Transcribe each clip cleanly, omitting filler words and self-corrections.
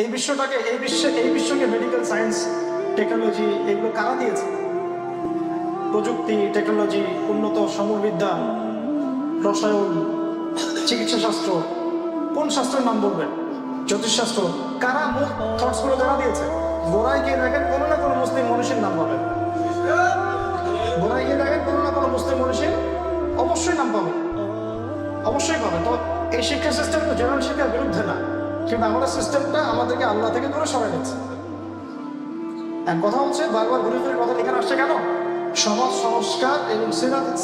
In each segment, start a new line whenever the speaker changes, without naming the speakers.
এই বিশ্বকে medical science, technology এগুলো কারা দিয়েছে? প্রযুক্তি, টেকনোলজি, উন্নত সমরবিদ্যা, রসায়ন, চিকিৎসা শাস্ত্র, কোন শাস্ত্রের নাম বলবেন? জ্যোতিষশাস্ত্র, কারা মূল থটস গুলো কারা দিয়েছে? গোড়ায় গিয়ে দেখেন কোনো না কোনো মুসলিম মনীষীর নাম পাবেন। গোড়ায় গিয়ে দেখেন কোনো না কোনো মুসলিম মনীষীর অবশ্যই নাম পাবেন, অবশ্যই পাবেন। তো এই শিক্ষা সিস্টেম তো জেনারেল শিক্ষার বিরুদ্ধে না, কিন্তু আমাদের সিস্টেমটা আমাদেরকে আল্লাহ থেকে দূরে সরাই নিচ্ছে। এক কথা হচ্ছে, বারবার ঘুরে ফিরে কথা এখানে আসছে কেন? সমাজ সংস্কার এবং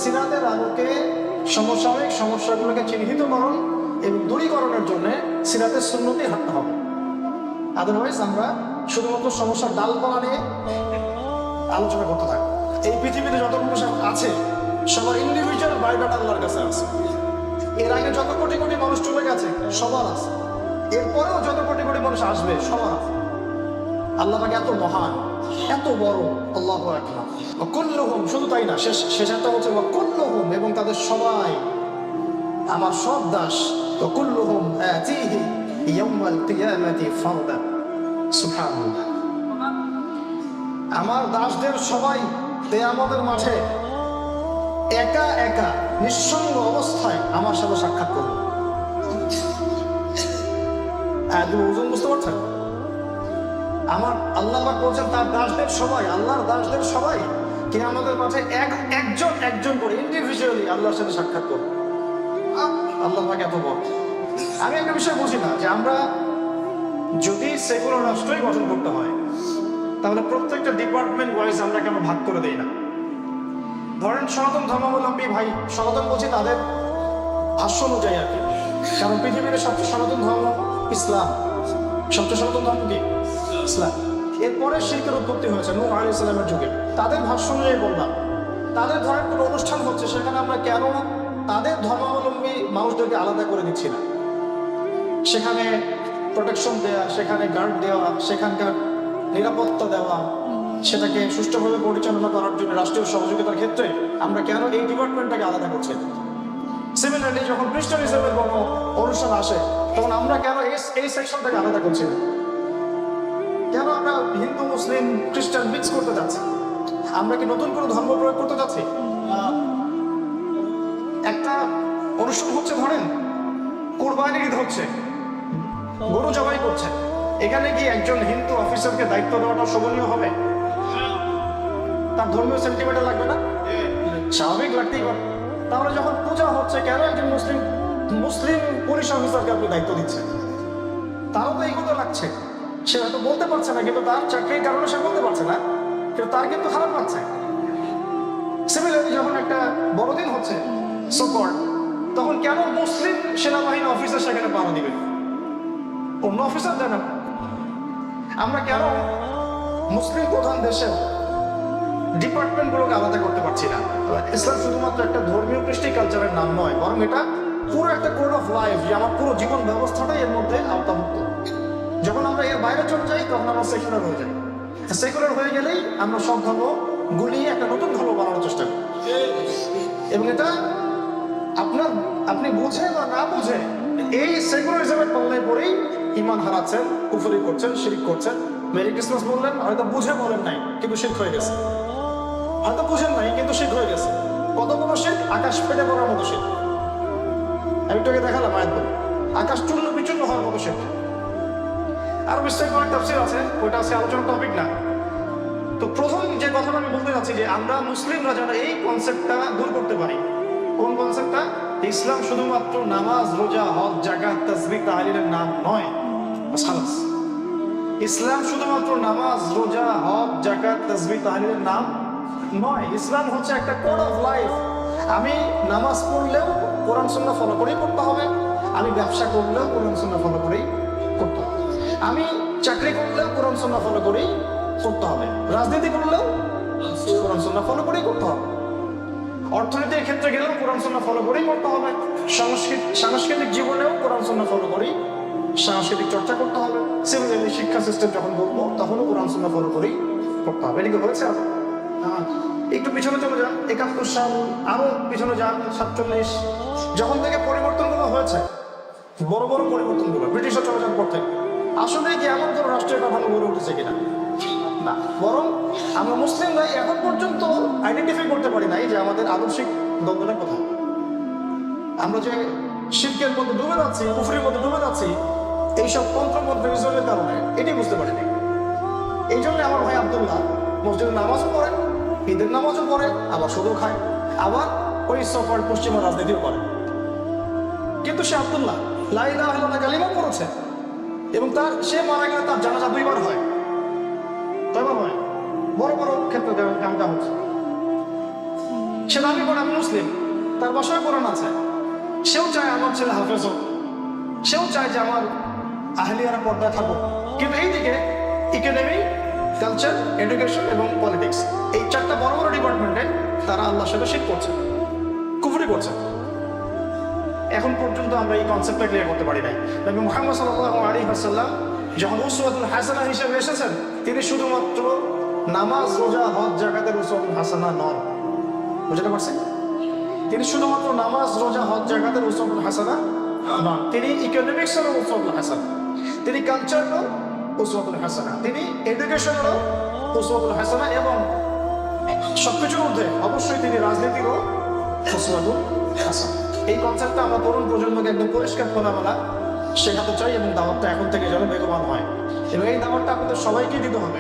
সিরাতের আলোকে সমসাময়িক সমস্যাগুলোকে চিহ্নিতকরণ এবং দূরীকরণের জন্য সিরাতের সুন্নতি হাঁটতে হবে। আদারওয়াইজ আমরা শুধুমাত্র সমস্যার ডালপালা নিয়ে আলোচনা করতে থাকি। এই পৃথিবীতে যত মানুষ আছে সবার ইন্ডিভিজুয়াল বায়োডাটা আল্লাহর কাছে আছে। এর আগে যত কোটি কোটি মানুষ চলে গেছে সবার আছে, এরপরেও যত কোটি কোটি মানুষ আসবে সবার আছে। আল্লাহ পাক এত মহান, এত বড়। আল্লাহু আকবার। কুল্লুহুম, শুধু তাই না, শেষেরটা হচ্ছে কুল্লুহুম, এবং তাদের সবাই আমার সব দাস। কুল্লুহুম আতিহি ইয়াউমাল কিয়ামাতি ফারদা। সুবহানাল্লাহ। আমার দাসদের সবাই কিয়ামতের মাঠে একা একা নিঃসঙ্গ অবস্থায় আমার সাথে সাক্ষাৎ করবে। ওজন বুঝতে পারছেন? আমার আল্লাহ পাক বলছেন তার দাসদের সবাই, আল্লাহর দাসদের সবাই কিয়ামতের মাঠে একজন একজন করে ইন্ডিভিজুয়ালি আল্লাহর সাথে সাক্ষাৎ করবে। আল্লাহ পাক এত বড়। আমি একটা বিষয় বুঝি না, যে আমরা যদি সেকুলার রাষ্ট্রই গঠন করতে হয় তাহলে প্রত্যেকটা ডিপার্টমেন্ট ওয়াইজ আমরা কেন ভাগ করে দেই না? ধরেন সনাতন ধর্মাবলম্বী ভাই, সনাতন বলছি তাদের ভাষ্য অনুযায়ী আর কি, কারণ পৃথিবীর সবচেয়ে সনাতন ধর্ম ইসলাম। সবচেয়ে সনাতন ধর্ম কি? ইসলাম। এরপরে শিরকের উৎপত্তি হয়েছে নূহ আলাইহিস সালামের যুগে। তাদের ভাষ্য অনুযায়ী বললাম, তাদের ধরেন কোনো অনুষ্ঠান হচ্ছে, সেখানে আমরা কেন তাদের ধর্মাবলম্বী মানুষদেরকে আলাদা করে দিচ্ছি না? সেখানে প্রোটেকশন দেওয়া, সেখানে গার্ড দেওয়া, সেখানকার নিরাপত্তা দেওয়া, সেটাকে সুষ্ঠুভাবে পরিচালনা করার জন্য রাষ্ট্রীয় সহযোগিতার ক্ষেত্রে আমরা কেন এই ডিপার্টমেন্টটাকে আলাদা করছি? সিমিলারলি যখন খ্রিস্টানিজমের কোনো অনুষ্ঠান আসে তখন আমরা কেন এই সেকশনটাকে আলাদা করছি না? কেন আমরা হিন্দু মুসলিম খ্রিস্টান মিক্স করতে যাচ্ছি? আমরা কি নতুন কোনো ধর্ম প্রয়োগ করতে যাচ্ছি? একটা অনুষ্ঠান হচ্ছে, ধরেন কোরবানির ঈদ হচ্ছে, গরু জবাই করছে, এখানে কি একজন হিন্দু অফিসারকে দায়িত্ব দেওয়াটা শোভনীয় হবে? তার ধর্মীয় সেন্টিমেন্ট লাগবে না? স্বাভাবিক লাগতেই পারে। তাহলে যখন পূজা হচ্ছে, কেন একজন মুসলিম পুলিশ অফিসারকে আপনি দায়িত্ব দিচ্ছেন? তারও তো এইগুলো লাগছে। সে হয়তো বলতে পারছে না, কিন্তু তার চাকরির কারণে সে বলতে পারছে না, কিন্তু তার কিন্তু খারাপ লাগছে। সিমিলারলি যখন একটা বড়দিন হচ্ছে সোকর, তখন কেন মুসলিম সেনাবাহিনী অফিসার সেখানে পাওয়া দিবে, অন্য অফিসার দেয় না? আমরা কেন মুসলিম প্রধান দেশের ডিপার্টমেন্টগুলোকে আলাদা করতে পারছি না? ইসলাম শুধুমাত্র একটা ধর্মীয় কৃষ্টি কালচারের নাম নয়, বরং এটা পুরো একটা কোড অফ লাইফ, যে আমার পুরো জীবন ব্যবস্থাটাই এর মধ্যে আওতাভুক্ত। যখন আমরা এর বাইরে চলে যাই তখন আমরা সেকুলার হয়ে যাই। সেকুলার হয়ে গেলেই আমরা সব ধর্ম গুলিয়ে একটা নতুন ধর্ম বানানোর চেষ্টা করি। এবং এটা আপনি বুঝে বা না বুঝে এই সেকুলারিজমের পাল্লায় পরেই ঈমান হারাচ্ছেন, কুফরি করছেন, শিরক করছেন। মেরি ক্রিসমাস বললেন, হয়তো বুঝে বলেন নাই কিন্তু শিরক হয়ে গেছে। হয়তো বুঝেন নাই কিন্তু শিরক হয়ে গেছে। কত বড় শিরক? আকাশ ফেটে পড়ার মতো শিরক। আমি একটু আগে দেখালাম আয়াত বলে, আকাশ চূর্ণ বিচূর্ণ হওয়ার মতো শিরক। আরো বিস্তারিত অনেক তাফসীর আছে, ওইটা আছে আলোচনার টপিক না। তো প্রথম যে কথাটা আমি বলতে চাচ্ছি, যে আমরা মুসলিমরা যেন এই কনসেপ্টটা দূর করতে পারি। কোন কনসেপ্টটা? ইসলাম শুধুমাত্র নামাজ, রোজা, হজ, যাকাত, তাসবিহ, তাহলিলের নাম নয়। খালাস। ইসলাম শুধুমাত্র নামাজ, রোজা, হজ, যাকাত, তাসবিহ, তাহলিলের নাম নয়। ইসলাম হচ্ছে একটা কোড অফ লাইফ। আমি নামাজ পড়লেও কোরআন সুন্নাহ ফলো করেই করতে হবে, আমি ব্যবসা করলেও কোরআন সুন্নাহ ফলো করেই করতে হবে, আমি চাকরি করলেও কোরআন সুন্নাহ ফলো করেই করতে হবে, রাজনীতি করলেও কোরআন সুন্নাহ ফলো করেই করতে হবে, অর্থনীতির ক্ষেত্রে গেলেও কোরআন সুন্নাহ ফলো করেই করতে হবে, সাংস্কৃতিক জীবনেও কোরআন সুন্নাহ ফলো করেই সাংস্কৃতিক চর্চা করতে হবে। সিমিলারলি শিক্ষা সিস্টেম যখন বলবো তখনও কোরআন সুন্নাহ ফলো করেই করতে হবে। এদিকে হয়েছে একটু পিছনে চলে যান, 71 সাল, আরো পিছনে যান 47, যখন থেকে পরিবর্তনগুলো হয়েছে, বড় বড় পরিবর্তনগুলো ব্রিটিশরা চলে যাওয়ার পর থেকে আসলে কি এমন কোনো রাষ্ট্রের কাঠামো গড়ে উঠেছে কিনা? না, বরং আমরা মুসলিমরা এখন পর্যন্ত আইডেন্টিফাই করতে পারি নাই যে আমাদের আদর্শিক দ্বন্দ্বটা কোথায়। আমরা যে শিরকের মধ্যে ডুবে যাচ্ছি, কুফরির মধ্যে ডুবে যাচ্ছি, এইসব তন্ত্রমন্ত্রের কারণে এটি বুঝতে পারিনি। এই জন্য আমার ভাই আব্দুল্লাহ মসজিদের নামাজও পড়ে, ঈদের নামাজও পড়ে, আবার সুদও খায়, আবার ওই সফর পশ্চিমা রাজনীতিও করে। কিন্তু সে আব্দুল্লাহ লা ইলাহা ইল্লাল্লাহ কালিমা পড়েছে এবং সে মারা গেলে তার জানাজা 2 বার হয়, কয়বার হয়? বড় বড় ক্ষেত্রে জানাজা হচ্ছে। সে দাবি করে আমি মুসলিম, তার বাসায় কোরআন আছে, সেও চায় আমার ছেলে হাফেজ হোক, সেও চায় যে আমার আহলিয়ারা পর্দায় থাকুক। কিন্তু এইদিকে ইকোনমি, কালচার, এডুকেশন এবং পলিটিক্স, এই 4টা বড় বড় ডিপার্টমেন্টে তারা আল্লাহর সাথে শিরক করছে, কুফরি করছে। এখন পর্যন্ত আমরা এই কনসেপ্টটা ক্লিয়ার করতে পারি নাই। নবী মুহাম্মদ সাল্লাল্লাহু আলাইহি ওয়াসাল্লাম যখন উসওয়াতুল হাসানাহ হিসেবে এসেছেন, তিনি শুধুমাত্র নামাজ, রোজা, হজ, যাকাতের উসওয়াতুল হাসানাহ নন। বুঝতে পারছেন? তিনি শুধুমাত্র নামাজ, রোজা, হজ, যাকাতের উসওয়াতুল হাসানাহ নন, তিনি ইকোনমিক্সেরও উসওয়াতুল হাসানাহ, তিনি কালচারেরও উসওয়াতুল হাসানাহ, তিনি এডুকেশনেরও উসওয়াতুল হাসানাহ, এবং সবকিছুর মধ্যে অবশ্যই তিনি রাজনীতিরও উসওয়াতুল হাসানাহ। এই কনসেপ্টটা আমরা তরুণ প্রজন্মকে একদম পরিষ্কার খোলামেলা শেখাতে চাই এবং দাওয়াতটা এখন থেকে যেন বেগবান হয়, এবং এই দাওয়াতটা আপনাদের সবাইকে দিতে হবে।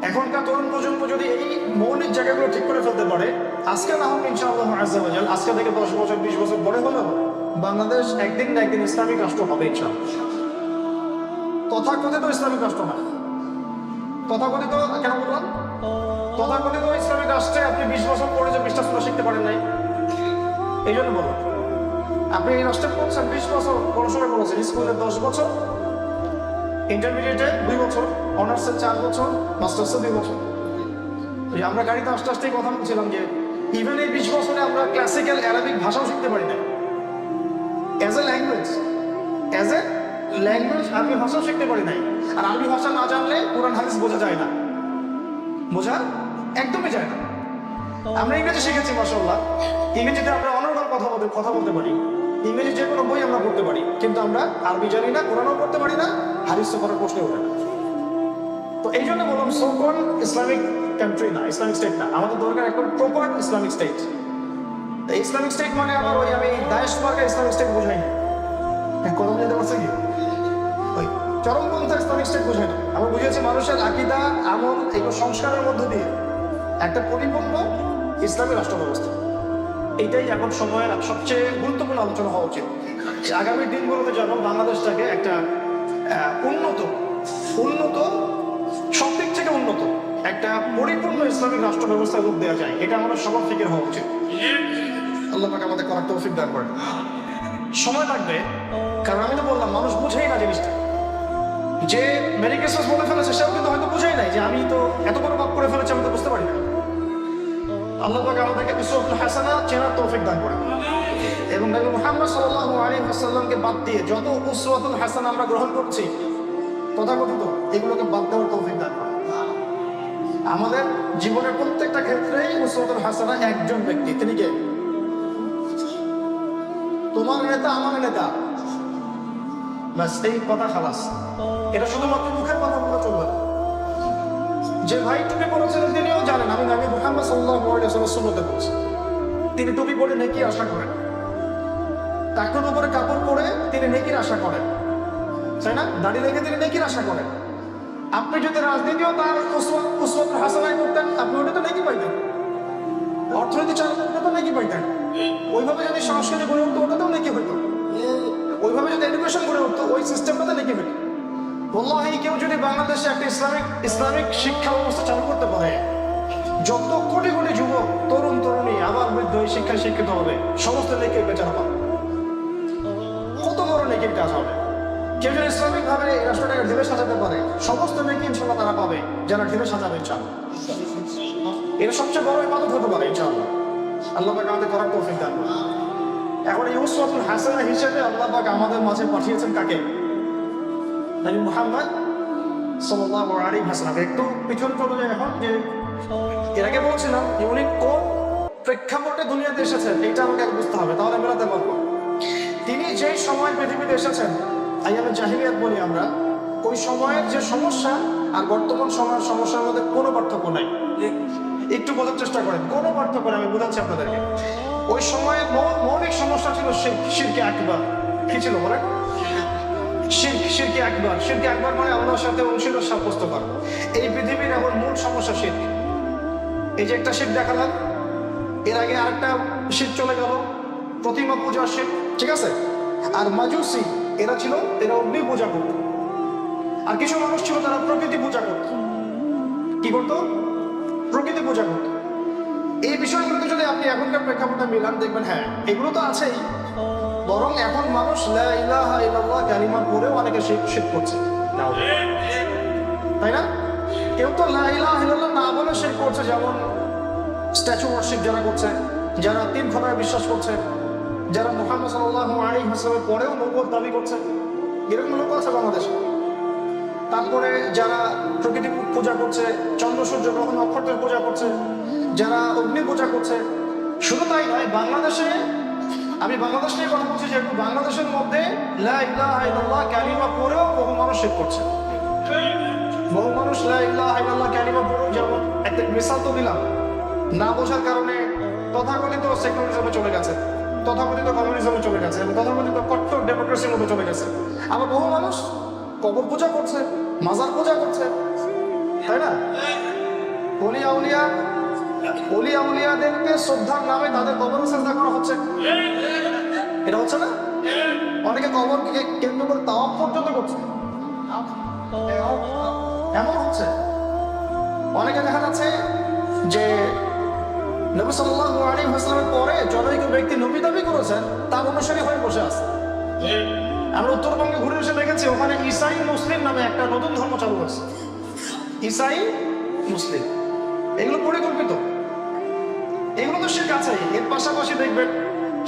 এখনকার তরুণ প্রজন্ম যদি এই মৌলিক জায়গাগুলো ঠিক করে ফেলতে পারে, আজকে না হোক ইনশাআল্লাহ আযজা ওয়া জাল, আজকে থেকে 10 বছর 20 বছর পরে হলেও বাংলাদেশ একদিন না একদিন ইসলামিক রাষ্ট্র হবে ইনশাআল্লাহ। তথাকথিত ইসলামিক রাষ্ট্র না, তথাকথিত কেন বললাম? তথাকথিত ইসলামিক রাষ্ট্রে আপনি 20 বছর পরে যে 20টা সূরা শিখতে পারেন নাই, এই জন্য বললাম। আপনি এই রাষ্ট্রে পড়ছেন 20 বছর, পড়াশোনা করেছেন, স্কুলে 10 বছর, ইন্টারমিডিয়েটে 2 বছর, অনার্সে 4 বছর, মাস্টার্সে 2 বছর। আমরা গাড়িতে আস্তে আস্তেই কথা বলছিলাম যে ইভেন এই 20 বছরে আমরা ক্লাসিক্যাল অ্যারাবিক ভাষাও শিখতে পারি না। অ্যাজ এ ল্যাঙ্গুয়েজ আরবি ভাষাও শিখতে পারি নাই। আর আরবি ভাষা না জানলে কোরআন হাদিস বোঝা যায় না, বোঝা একদমই যায় না। আমরা ইংরেজি শিখেছি মাশাআল্লাহ, ইংরেজিতে আমরা অনর্গল কথা বলতে পারি, ইংরেজি যে কোনো বই আমরা পড়তে পারি, কিন্তু আমরা আরবি জানি না, কোরআনও পড়তে পারি না, হাদিসও করার প্রশ্ন ওঠে না। তো এই জন্য বললাম সোকন ইসলামিক কান্ট্রি না, ইসলামিক স্টেট না, আমাদের দরকার একটা proper Islamic state. Islamic state মানে আমার ওই আমি দায়েশ মার্কা ইসলামিক স্টেট বোঝাই না, কথা বুঝতে পারছে কি? ওই চরমপন্থা ইসলামিক স্টেট বোঝাই না। আমরা বুঝেছি মানুষের আকীদা, আমল, এগুলো সংস্কারের মধ্য দিয়ে একটা পরিপূর্ণ ইসলামী রাষ্ট্র ব্যবস্থা। এইটাই এখন সময়ের সবচেয়ে গুরুত্বপূর্ণ আলোচনা হওয়া উচিত। আগামী দিনগুলোতে যেন বাংলাদেশটাকে একটা উন্নত সব দিক থেকে উন্নত একটা পরিপূর্ণ ইসলামিক রাষ্ট্র ব্যবস্থার রূপ দেওয়া যায়, এটা আমাদের সবার ফিকির হওয়া উচিত। আল্লাহ পাক আমাদের করার তৌফিক দান করেন। সময় লাগবে, কারণ আমি তো বললাম মানুষ বুঝেই না জিনিসটা। যে মেরি ক্রিসমাস বলে ফেলেছে সেও কিন্তু হয়তো বুঝেই নাই যে আমি তো এত বড় পাপ করে ফেলেছি, আমি তো বুঝতে পারি না। আল্লাহ পাক আমাদেরকে উসওয়াতুল হাসানাহ চেনার তৌফিক দান করেন, এবং নবী মুহাম্মদ সাল্লাল্লাহু আলাইহি ওয়াসাল্লামকে বাদ দিয়ে যত উসওয়াতুল হাসানাহ আমরা গ্রহণ করছি তথাকথিত, এগুলোকে বাদ দেওয়ার তৌফিক দান করেন। আমাদের জীবনের প্রত্যেকটা ক্ষেত্রেই উসওয়াতুল হাসানাহ একজন ব্যক্তি, তিনি কে? তোমার নেতা, আমার নেতা, বাস এই কথা খালাস। এটা শুধুমাত্র মুখের কথা বলে চলবে না। যে ভাই টুপি পরেছেন তিনিও জানেন আমি নবী মুহাম্মদ সাল্লাল্লাহু আলাইহি ওয়াসাল্লামের সুন্নতে পড়ছি। তিনি টুপি পরে নেকি আশা করেন, টাকনুর উপরে কাপড় পরে তিনি নেকির আশা করেন, তাই না? দাড়ি রেখে তিনি নেকির আশা করেন। আপনি যদি রাজনীতিও তার উসওয়াতুল হাসানাহ করতেন, আপনি ওটা তো নেকি পাইতেন। অর্থনীতি চালু করতে তো নেকি পাইতেন। ওইভাবে যদি সংস্কৃতি গড়ে উঠতো ওটাতেও নেকি হইতো। ওইভাবে যদি এডুকেশন গড়ে উঠতো ওই সিস্টেমটাতে নেকি হইতো। ওয়াল্লাহি কেউ যদি বাংলাদেশে একটা ইসলামিক শিক্ষা ব্যবস্থা চালু করতে পারে, যত কোটি কোটি যুবক, তরুণ তরুণী, আবার বৃদ্ধ এই শিক্ষায় শিক্ষিত হবে, সমস্ত নেকির বেচারা পাবে। কত বড় নেকির কাজ হবে। কেউ যদি ইসলামিক ভাবে এই রাষ্ট্রটাকে ঢেলে সাজাতে পারে, সমস্ত নেকি ইনশাআল্লাহ তারা পাবে যারা ঢেলে সাজাবে ইনশাআল্লাহ। এটা সবচেয়ে বড় ইবাদত হতে পারে ইনশাআল্লাহ। আল্লাহ পাক আমাদের করার তৌফিক দান করুন। এখন এই উসওয়াতুল হাসানাহ হিসেবে আল্লাহ পাক আমাদের মাঝে পাঠিয়েছেন কাকে? নবী মুহাম্মদ সাল্লাল্লাহু আলাইহি ওয়াসাল্লাম। একটু পিছন চলে যায় এখন, যে এর আগে বলছিলাম যে উনি কোন প্রেক্ষাপটে দুনিয়াতে এসেছেন এটা আমাকে বুঝতে হবে, তাহলে মেলাতে পারবো। তিনি যেই সময় পৃথিবীতে এসেছেন আইয়ামে জাহিলিয়াত বলি আমরা, ওই সময়ের যে সমস্যা আর বর্তমান সময়ের সমস্যার মধ্যে কোনো পার্থক্য নাই। একটু বোঝার চেষ্টা করেন, কোনো পার্থক্য নেই, আমি বোঝাচ্ছি আপনাদেরকে। ওই সময়ে মৌলিক সমস্যা ছিল শিরকে আকবার। কি ছিল বলেন? শিরকে আকবার। শিরকে আকবার মানে আল্লাহর সাথে অংশীদার সাব্যস্ত করা। এই পৃথিবীর এখন মূল সমস্যা শিরক। এই যে একটা শিরক দেখালাম, এর আগে আরেকটা শিরক চলে গেল, প্রতিমা পূজার শিরক, ঠিক আছে? আর মাজুসি এরা অগ্নি পূজা করত। আর কিছু মানুষ ছিল তারা প্রকৃতি পূজা করত। কি করতো? প্রকৃতি পূজা করত। এই বিষয়গুলোকে যদি আপনি এখনকার প্রেক্ষাপটে মিলান, দেখবেন হ্যাঁ এগুলো তো আছেই, বরং এখন মানুষ লা ইলাহা ইল্লাল্লাহ কালিমা পড়েও অনেকে শিরক করছে, তাই না? কেউ তো লা ইলাহা ইল্লাল্লাহ না বলে শিরক করছে, যেমন স্ট্যাচু ওয়ার্শিপ যারা করছে, যারা তিন খোদায় বিশ্বাস করছে, যারা মুহাম্মদ সাল্লাল্লাহু আলাইহি ওয়াসাল্লামের পরেও নবুয়ত দাবি করছে, এরকম লোক আছে বাংলাদেশে। তারপরে যারা প্রকৃতি পূজা করছে, চন্দ্র সূর্য গ্রহ নক্ষত্রের পূজা করছে, যারা অগ্নি পূজা করছে। শুধু তাই নয়, বাংলাদেশে, আমি বাংলাদেশ নিয়ে কথা বলছি, যেহেতু বাংলাদেশের মধ্যে লা ইলাহা ইল্লাল্লাহ কালিমা পড়েও বহু মানুষ শিরক করছে। বহু মানুষ লা ইলাহা ইল্লাল্লাহ কালিমা পড়েও, যেমন একটা মিসাল তো দিলাম, না বোঝার কারণে তথাকথিত সেকুলারিজমে চলে গেছে, তথাকথিত কমিউনিজমে চলে গেছে, এবং তথাকথিত কট্টর ডেমোক্রেসির মধ্যে চলে গেছে। আবার বহু মানুষ কবর পূজা করছে, মাজার পূজা করছে, তাই না? অলি আউলিয়াদেরকে শ্রদ্ধার নামে তাদের কবরে শ্রদ্ধা করা হচ্ছে, এটা হচ্ছে না? অনেকে কবরকে কেন্দ্র করে তাওয়াফ পর্যন্ত করছে, এমন হচ্ছে। অনেকে দেখা যাচ্ছে যে নবী সাল্লাল্লাহু আলাইহি ওয়াসাল্লামের পরে জনৈক ব্যক্তি নবী দাবি করেছেন, তার অনুসারী হয়ে বসে আছে। আমরা উত্তরবঙ্গে ঘুরে এসে দেখেছি ওখানে ইসাই মুসলিম নামে একটা নতুন ধর্ম চালু হয়েছে, ইসাই মুসলিম। এগুলো পরিকল্পিত, এগুলো তো শিরক আছে। এর পাশাপাশি দেখবেন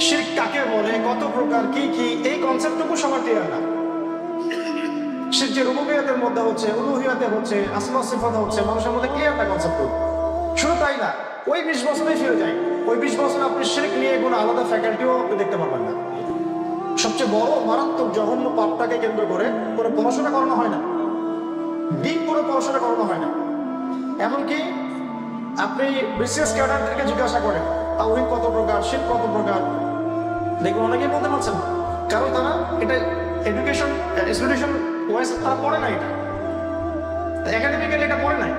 শিরক কাকে বলে, কত প্রকার, কি কি, এই কনসেপ্টটুকু সবার ক্লিয়ার না। শিরক যে রুবুবিয়্যাতের মধ্যে হচ্ছে, উলুহিয়াতে হচ্ছে, আসমা সিফাত হচ্ছে, মানুষের মধ্যে ক্লিয়ার না কনসেপ্ট। শুধু তাই না, ওই 20 বছরেই ফিরে যায়, ওই 20 বছর আপনি শিরক নিয়ে কোনো আলাদা ফ্যাকাল্টিও আপনি দেখতে পারবেন না। সবচেয়ে বড় মারাত্মক জঘন্য পাপটাকে কেন্দ্র করে কোনো পড়াশোনা করানো হয় না, ডিপ করে পড়াশোনা করানো হয় না। এমনকি আপনি বিসিএস ক্যাডারদেরকে জিজ্ঞাসা করেন তাওহীদ কত প্রকার, শিরক কত প্রকার, দেখবেন অনেকেই বলতে পারছেন, কারণ তারা এটা এডুকেশন ওয়াইজ তারা পড়ে না, এটা একাডেমিক্যালি এটা পড়ে নাই।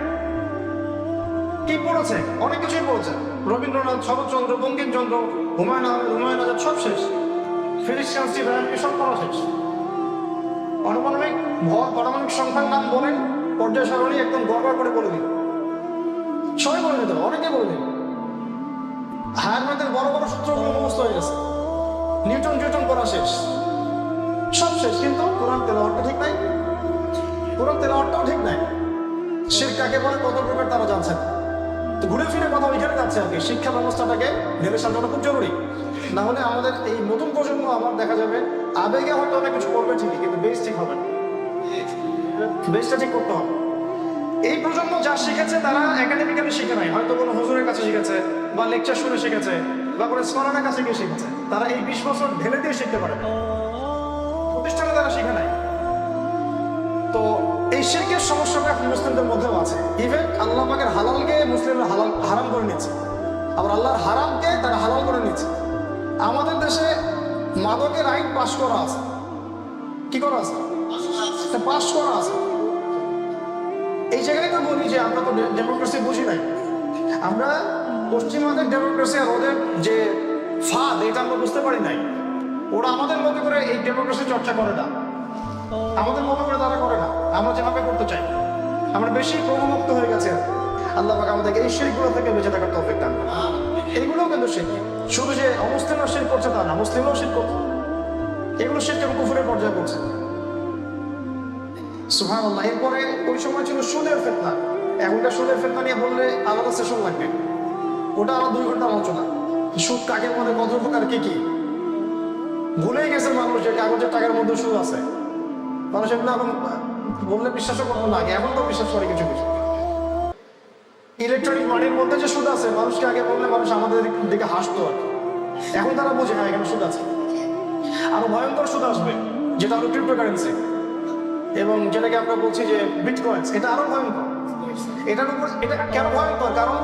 কি পড়েছে? অনেক কিছুই পড়েছে, রবীন্দ্রনাথ, শরৎচন্দ্র, বঙ্কিমচন্দ্র, হুমায়ুন আহমেদ, হুমায়ুন আজাদ, সব শেষ। ফিজিক্স, কেমিস্ট্রি, বায়োলজি সব পড়া শেষ। পারমাণবিক ভর, পারমাণবিক সংখ্যার নাম বলেন, পর্যায় সারণী একদম গড়বড় করে বলে দিন, সবাই বলে দিতে হবে, অনেকে বলে দিন। হায়ার ম্যাথের বড় বড় সূত্রগুলো মুখস্থ হয়ে গেছে, নিউটন পড়া শেষ, সব শেষ, কিন্তু কোরআন তেলাওয়াতটা ঠিক নাই, কোরআন তেলাওয়াতটাও ঠিক নাই। শিরক কাকে বলে, কত প্রকার তারা জানছেন। তো ঘুরে ফিরে কথা ওইখানে যাচ্ছে আর কি, শিক্ষা ব্যবস্থাটাকে ভেবে সাজানো খুব জরুরি। না হলে আমাদের এই নতুন প্রজন্ম আবার দেখা যাবে আবেগে হয়তো অনেক কিছু করবে ঠিকই, কিন্তু বেস ঠিক হবে না, বেসটা ঠিক করতে হবে। এই প্রজন্ম যা শিখেছে তারা একাডেমিক্যালি শিখে নাই, হয়তো কোনো হুজুরের কাছে শিখেছে, বা লেকচার শুনে শিখেছে, বা কোনো স্কলারের কাছে গিয়ে শিখেছে। তারা এই 20 বছর ঢেলে দিয়ে শিখতে পারে না, প্রতিষ্ঠানে তারা শিখে নাই। তো এই শিরকের সমস্যাটা মুসলিমদের মধ্যেও আছে। ইভেন আল্লাহ পাকের হালালকে মুসলিমরা হারাম করে নিচ্ছে, আবার আল্লাহর হারামকে তারা হালাল করে নিচ্ছে। আমাদের দেশে মাদকের আইন পাশ করা আছে, কি করা আছে? পাশ করা আছে। এই জায়গায় তো বলি যে আমরা তো ডেমোক্রেসি বুঝি নাই, আমরা পশ্চিমাদের ডেমোক্রেসি আর ওদের যে ফাঁদ, এটা আমরা বুঝতে পারি নাই। ওরা আমাদের মতো করে এই ডেমোক্রেসি চর্চা করে না, আমাদের মতো করে তারা করে না, আমরা যেভাবে করতে চাই। আমরা বেশি প্রভুমুক্ত হয়ে গেছে। আল্লাহ পাক আমাদেরকে এই শিরকগুলো থেকে বেঁচে থাকার তৌফিক দান করুন। এগুলোও কিন্তু শিরক, শুধু যে অমুসলিমরা শিরক করছে তা না, মুসলিমরাও শিরক করছে। এগুলো শিরক এবং কুফরের পর্যায়ে পড়ছে। সুবহানাল্লাহ। এরপরে ওই সময় ছিল সুদের ফিতনা। এখনকার সুদের ফিতনা নিয়ে বললে আলাদা সেশন লাগবে, ওটা আরো 2 ঘন্টা আলোচনা। সুদ কাকে বলে, কত প্রকার, কি কি ভুলেই গেছে মানুষ যে কাগজের টাকার মধ্যে সুদ আছে। মানুষ এগুলো এখন বললে বিশ্বাসও করতো না, এখন তো বিশ্বাস করে কিছু কিছু। ইলেকট্রনিক মানির মধ্যে যে সুদ আছে, মানুষকে আগে বললে মানুষ আমাদের দিকে হাসতো আর কি। এখন তারা বোঝে না এখানে সুদ আছে, আরো ভয়ঙ্কর সুদ আসবে। যেটা হলো ক্রিপ্টোকারেন্সি, এবং যেটাকে আমরা বলছি যে বিটকয়েন্স, এটা আরো ভয়ঙ্কর। এটার উপর এটা কেন ভয়ঙ্কর? কারণ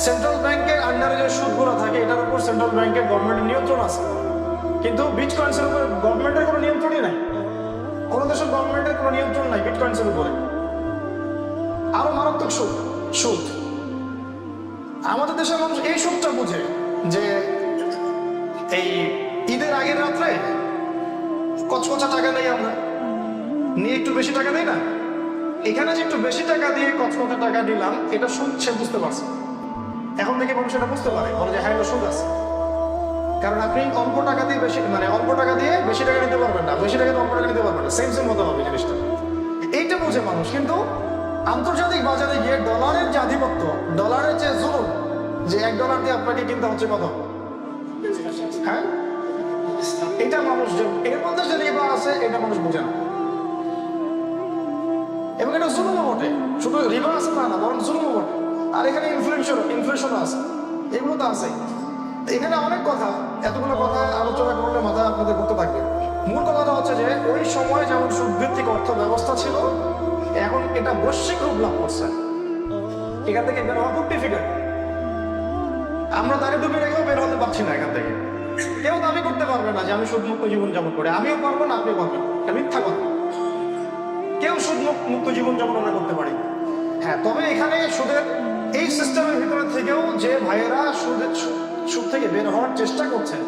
সেন্ট্রাল ব্যাংকের আন্ডারে যে সুদগুলো থাকে এটার উপর সেন্ট্রাল ব্যাংকের গভর্নমেন্টের নিয়ন্ত্রণ আছে, কিন্তু বিটকয়েন্সের উপর গভর্নমেন্টের কোনো নিয়ন্ত্রণই নাই। কোনো দেশের গভর্নমেন্টের কোনো নিয়ন্ত্রণ নাই বিটকয়েন্সের উপরে। আরো মারাত্মক সুদ সুদ আমাদের দেশের মানুষ এই সুদটা বুঝে যে এই ঈদের আগের রাত্রে কচকচা টাকা নেই, আমরা নিয়ে একটু বেশি টাকা দেই না, এখানে যে একটু বেশি টাকা দিয়ে কচকচা টাকা দিলাম এটা সুদ, সে বুঝতে পারছে। এখন থেকে মানুষ এটা বুঝতে পারে, বলে যে হ্যাঁ এটা সুদ আছে। কারণ আপনি অল্প টাকা দিয়ে বেশি, মানে অল্প টাকা দিয়ে বেশি টাকা নিতে পারবেন না, বেশি টাকা দিয়ে অল্প টাকা নিতে পারবেন না, সেম মতো হবে জিনিসটা। এইটা বুঝে মানুষ। কিন্তু আন্তর্জাতিক বাজারে গিয়ে ডলারের যে আধিপত্য, ডলারের যে জোর, যে $1 দিয়ে আপনাকে কিনতে হচ্ছে কত, হ্যাঁ, এটা মানুষ, এর মধ্যে যে রিবা আছে এটা মানুষ বোঝে না। এবং এটা জুলুমও বটে, শুধু রিবা আছে তা না, বরং জুলুমও বটে। আর এখানে ইনফ্লেশন আছে, এগুলো তো আছে। এখানে অনেক কথা, এতগুলো কথা আলোচনা করলে মাথা আপনাদের ঘুরতে থাকবে। মূল কথাটা হচ্ছে যে ওই সময় যেমন সুদভিত্তিক অর্থ ব্যবস্থা ছিল, এখন এটা বৈশ্বিক রূপ লাভ করছে। এখান থেকে বের হওয়া খুব ডিফিকাল্ট। আমরা দাঁড়িয়ে ডুবে রেখেও বের হতে পারছি না এখান থেকে। কেউ দাবি করতে পারবে না যে আমি সুদমুক্ত জীবনযাপন করি, আমিও পারবো না, আপনিও পারবেন, এটা মিথ্যা কথা। কেউ সুদমুক্ত জীবনযাপন আমরা করতে পারি। হ্যাঁ, তবে এখানে সুদের এই সিস্টেমের ভিতরে থেকেও যে ভাইয়েরা সুদ থেকে বের হওয়ার চেষ্টা করছেন,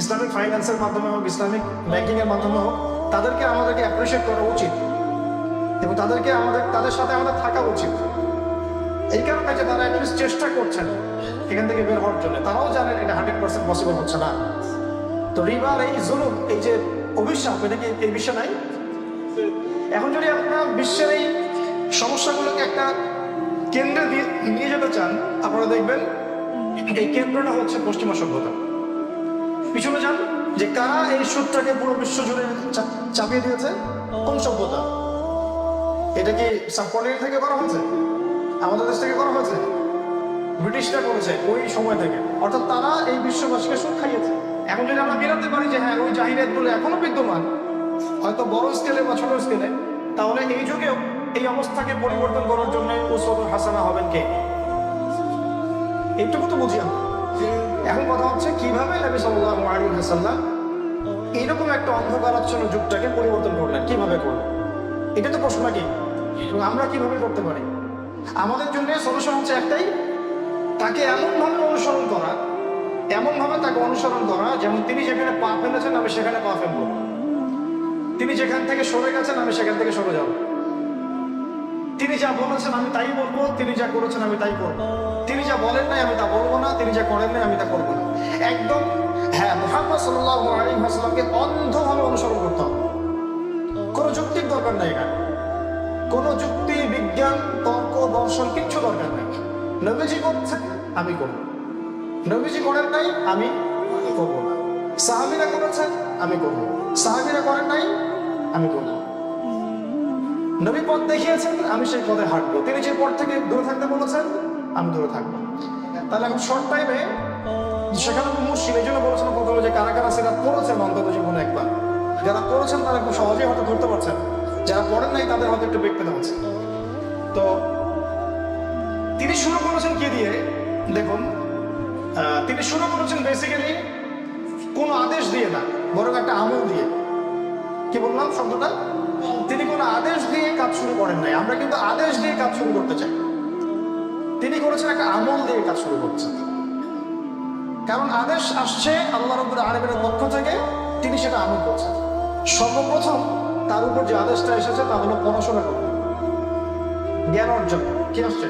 ইসলামিক ফাইন্যান্সের মাধ্যমে হোক, ইসলামিক ব্যাংকিং এর মাধ্যমে হোক, তাদেরকে আমাদেরকে অ্যাপ্রিসিয়েট করা উচিত এবং তাদের সাথে আমাদের থাকা উচিত। এই কারণে যে তারা অ্যাটলিস্ট চেষ্টা করছেন এখান থেকে বের হওয়ার জন্য। তারাও জানেন এটা 100% পসিবল হচ্ছে না। তো রিবার এই জুলুম, এই যে অভিশাপ, এটা কি এই বিশ্বে নাই? এখন যদি আপনারা বিশ্বের এই সমস্যাগুলোকে একটা কেন্দ্রে নিয়ে যেতে চান, আপনারা দেখবেন এই কেন্দ্রটা হচ্ছে পশ্চিমা সভ্যতা। পিছনে যান যে কারা এই সুদটাকে পুরো বিশ্ব জুড়ে চাপিয়ে দিয়েছে, কোন সভ্যতা? এটা কি সাবকন্টিনেন্ট থেকে করা হয়েছে? আমাদের দেশ থেকে করা হয়েছে? ব্রিটিশরা করেছে ওই সময় থেকে। অর্থাৎ তারা এই বিশ্ববাসীকে সুদ খাইয়েছে। এখন যদি আমরা বেরোতে পারি যে হ্যাঁ ওই জাহিরাতগুলো এখনো বিদ্যমান, হয়তো বড় স্কেলে বা ছোট স্কেলে, তাহলে এই যুগেও এই অবস্থাকে পরিবর্তন করার জন্য উসওয়াতুল হাসানা হবেন কে? এইটুকু তো বুঝি আমরা। এখন কথা হচ্ছে কিভাবে নবী সাল্লাল্লাহু আলাইহি ওয়াসাল্লাম এইরকম একটা অন্ধকারাচ্ছন্ন যুগটাকে পরিবর্তন করলেন, কিভাবে করলেন? এটা তো প্রশ্ন নাকি? এবং আমরা কিভাবে করতে পারি? আমাদের জন্য সলিউশন হচ্ছে একটাই, তাকে এমনভাবে অনুসরণ করা, এমনভাবে তাকে অনুসরণ করা যেমন তিনি যেখানে পা ফেলেছেন আমি সেখানে পা ফেলবো, তিনি যেখান থেকে সরে গেছেন আমি সেখান থেকে সরে যাব, তিনি যা বলেছেন আমি তাই বলবো, তিনি যা করেছেন আমি তাই করবো, তিনি যা বলেন নাই আমি তা বলবো না, তিনি যা করেন নাই আমি তা করবো না। একদম হ্যাঁ, মুহাম্মদ সাল্লাল্লাহু আলাইহি ওয়াসাল্লামকে অন্ধভাবে অনুসরণ করতে হবে। কোনো যুক্তির দরকার নাই এখানে, কোনো যুক্তি, বিজ্ঞান, তর্ক, দর্শন কিচ্ছু দরকার নেই। নবীজি করছেন আমি করবো, নবীজি করেন নাই আমি করবো না, সাহাবীরা করেছেন আমি করবো, সাহাবীরা করেন নাই আমি করবো। নবী পথ দেখিয়েছেন আমি সেই পথে হাঁটবো, তিনি যে পথ থেকে দূরে থাকতে বলেছেন আমি দূরে থাকবো। তাহলে এখন শর্ট টাইমে সেখানে মুশকিল, এই জন্য বলেছেন প্রথমে যে কারা কারা সেটা পড়েছেন অন্তত জীবনে একবার। যারা পড়েছেন তারা খুব সহজেই হয়তো ধরতে পারছেন, যারা পড়েন নাই তাদের হয়তো একটু বেগ পেতে হচ্ছে। তো তিনি শুরু করেছেন কি দিয়ে দেখুন, তিনি শুরু করেছেন বেসিক্যালি কোনো আদেশ দিয়ে না, বরং একটা আমল দিয়ে। কি বললাম শব্দটা? তিনি কোনো আদেশ দিয়ে কাজ শুরু করেন নাই। আমরা কিন্তু আদেশ দিয়ে কাজ শুরু করতে চাই, তিনি করেছেন একটা আমল দিয়ে কাজ শুরু করছেন। কারণ আদেশ আসছে আল্লাহ রাব্বুল আলামিনের পক্ষ থেকে, তিনি সেটা আমল করছেন। সর্বপ্রথম তার উপর যে আদেশটা এসেছে তা হলো পড়াশোনা করতে, জ্ঞান অর্জন। কি আসছে?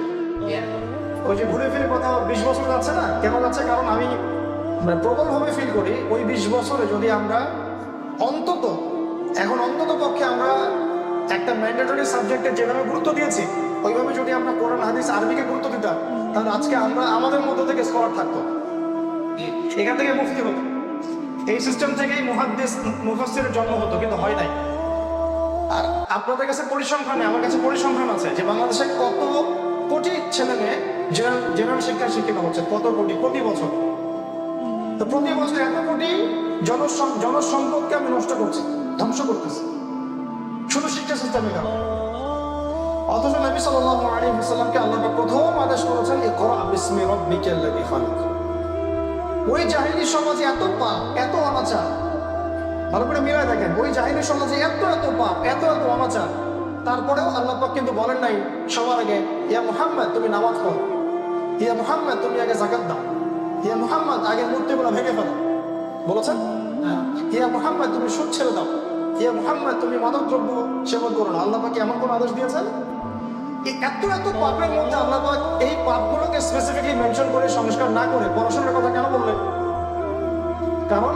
ওই যে ঘুরে ফিরে কথা 20 বছর যাচ্ছে না, কেন যাচ্ছে? কারণ আমি প্রবলভাবে ফিল করি ওই 20 বছরে যদি আমরা অন্তত পক্ষে আমরা একটা ম্যান্ডেটরি সাবজেক্টে যেভাবে গুরুত্ব দিয়েছি ওইভাবে যদি আমরা কোরআন হাদিস আরবিকে গুরুত্ব দিতাম, তাহলে আজকে আমরা আমাদের মধ্যে থেকে স্কলার থাকতো, এখান থেকে মুফতি হতো, এই সিস্টেম থেকেই মুহাদ্দিস মুফাসসিরের জন্ম হতো, কিন্তু হয় নাই। আর আপনাদের কাছে পরিসংখ্যান, আমার কাছে পরিসংখ্যান আছে যে বাংলাদেশে কত কোটি ছেলে মেয়ে জেনারেল শিক্ষায় শিক্ষিত হচ্ছে, কত কোটি প্রতি বছর। তো প্রতি বছর এত কোটি জনসম্পদকে আমি নষ্ট করছি, ধ্বংস করতেছে শুধু শিক্ষা সিস্টেমের কারণে। অথচ নবী সাল্লাল্লাহু আলাইহি ওয়াসাল্লামকে আল্লাহ পাক প্রথম আদেশ করেছেন ইকরা বিসমি রাব্বিকাল্লাযী খালাক। ওই জাহিলি সমাজে এত পাপ, এত অনাচার, ভালো করে মিলাই দেখেন, ওই জাহিলি সমাজে এত এত পাপ, এত এত অনাচার, তারপরেও আল্লাহ পাক কিন্তু বলেন নাই সবার আগে ইয়া মুহাম্মদ তুমি নামাজ পড়ো, ইয়া মুহাম্মদ তুমি আগে যাকাত দাও, ইয়া মুহাম্মদ আগে মূর্তিগুলো ভেঙে ফেলো। বলেছেন ইয়া মুহাম্মদ তুমি সুদ ছেড়ে দাও, ইয়া মুহাম্মদ তুমি মাদক দ্রব্য সেবন করো না। আল্লাহ পাক এমন কোন আদেশ দিয়েছেন? এত এত পাপের মধ্যে আল্লাহ পাক এই পাপগুলোকে স্পেসিফিকলি মেনশন করে সংস্কার না করে পড়াশোনার কথা কেন বললেন? কারণ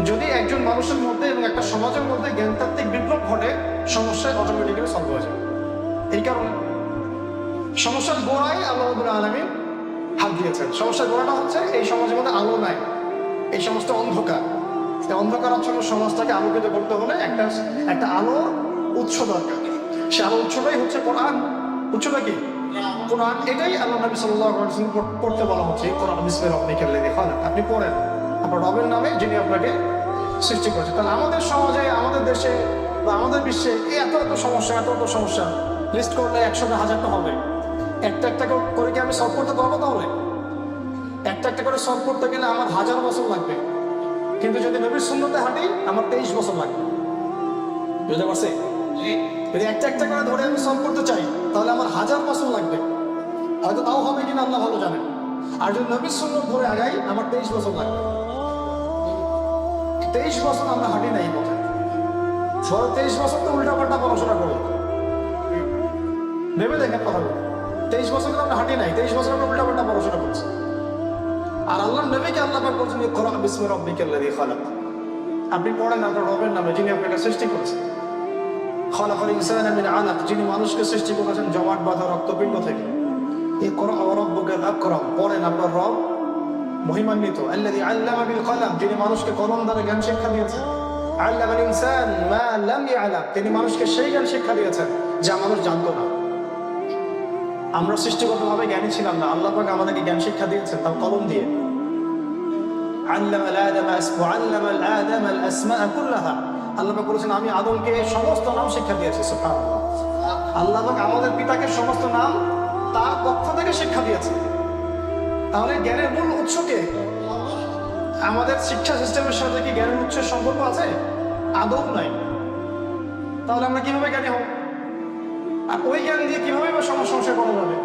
যদি একজন মানুষের মধ্যে এবং একটা সমাজের মধ্যে জ্ঞানতাত্ত্বিক বিপ্লব ঘটে, সমস্যা অটোমেটিক্যালি সলভ হয়ে যায়। এই কারণে সমস্যার গোড়ায় আল্লাহ রাব্বুল আলামিন হাত দিয়েছেন। সমস্যার গোড়াটা হচ্ছে এই সমাজের মধ্যে আলো নাই, এই সমস্ত অন্ধকার। এই অন্ধকারাচ্ছন্ন সমাজটাকে আলোকিত করতে হলে একটা আলোর উৎস দরকার। সে আলোর উৎসটাই হচ্ছে কোরআন। উৎসটা কি? কোরআন। এটাই আল্লাহ নবী সাল্লাল্লাহু আলাইহি ওয়াসাল্লাম পড়তে বলা হচ্ছে, কোরআন বিসমি রাব্বিকাল্লাযী খালাক। আপনি পড়েন আপনার রবের নামে যিনি আপনাকে সৃষ্টি করেছে। তাহলে আমাদের সমাজে, আমাদের দেশে বা আমাদের বিশ্বে এত এত সমস্যা, এত এত সমস্যা লিস্ট করলে 100টা 1000টা হবে। একটা একটা করে কি আমি সলভ করতে পারবো? তাহলে একটা একটা করে সলভ করতে গেলে আমার 1000 বছর লাগবে, কিন্তু যদি নবীর সুন্নতে হাঁটি আমার 23 বছর লাগবে। বুঝতে পারছি? যদি একটা একটা করে ধরে আমি সলভ করতে চাই তাহলে আমার 1000 বছর লাগবে, হয়তো তাও হবে কিনা আল্লাহ ভালো জানেন। আর যদি নবীর সুন্নত ধরে আগাই আমার 23 বছর লাগবে। 23 বছর আমরা হাঁটি নাই পথে, 23 বছর তো উল্টাপাল্টা পড়াশোনা করবো। ভেবে দেখেন কথাগুলো, 23 বছর আমরা হাঁটি নাই, 23 বছর আমরা উল্টাপাল্টা পড়াশোনা করছি। আর আল্লাহ নবীকে আল্লাহ পাক বলছেন ইকরা বিসমি রাব্বিকাল্লাযী খালাক। আপনি পড়েন আপনার রবের নামে যিনি আপনাকে সৃষ্টি করেছেন। খালাকাল ইনসানা মিন আলাক, যিনি মানুষকে সৃষ্টি করেছেন জমাট বাঁধা রক্তপিণ্ড থেকে। ইকরা ওয়া রাব্বুকাল আকরাম, পড়েন আপনার রব মহিমান্বিত। আল্লাযী আল্লামা বিল কলম, যিনি মানুষকে কলম দ্বারা জ্ঞান শিক্ষা দিয়েছেন। আল্লামাল ইনসান মা লাম ইয়ালাম, তিনি মানুষকে সেই জ্ঞান শিক্ষা দিয়েছেন যা মানুষ জানতো না। আমরা সৃষ্টিগতভাবে জ্ঞানী ছিলাম না, আল্লাহ পাক আমাদেরকে জ্ঞান শিক্ষা দিয়েছেন তাও কলম দিয়ে। আল্লামাল আদামাল আসমাআ কুল্লাহা, আল্লাহ পাক বলেছেন আমি আদমকে সমস্ত নাম শিক্ষা দিয়েছি। সুবহানাল্লাহ, আল্লাহ পাক আমাদের পিতাকে সমস্ত নাম তার পক্ষ থেকে শিক্ষা দিয়েছে। তাহলে জ্ঞানের মূল উৎসকে আমাদের শিক্ষা সিস্টেমের সাথে কি জ্ঞানের উৎসের সম্পর্ক আছে? আদৌ নাই। তাহলে আমরা কিভাবে জ্ঞানী হব? আর ওই জ্ঞান দিয়ে কিভাবে বা সংশয় করা যাবে?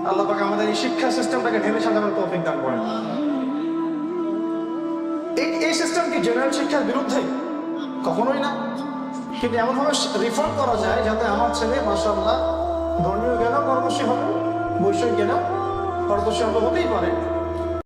আল্লাহ পাক আমাদের এই শিক্ষা সিস্টেমটাকে ঢেলে সাজানোর তৌফিক দান করেন। এই সিস্টেম কি জেনারেল শিক্ষার বিরুদ্ধে? কখনোই না। কিন্তু এমনভাবে রিফর্ম করা যায় যাতে আমার ছেলে মাশাআল্লাহ ধর্মীয় জ্ঞানও পারদর্শী হবে, বৈষয়িক জ্ঞানও পারদর্শী হবে। হতেই পারে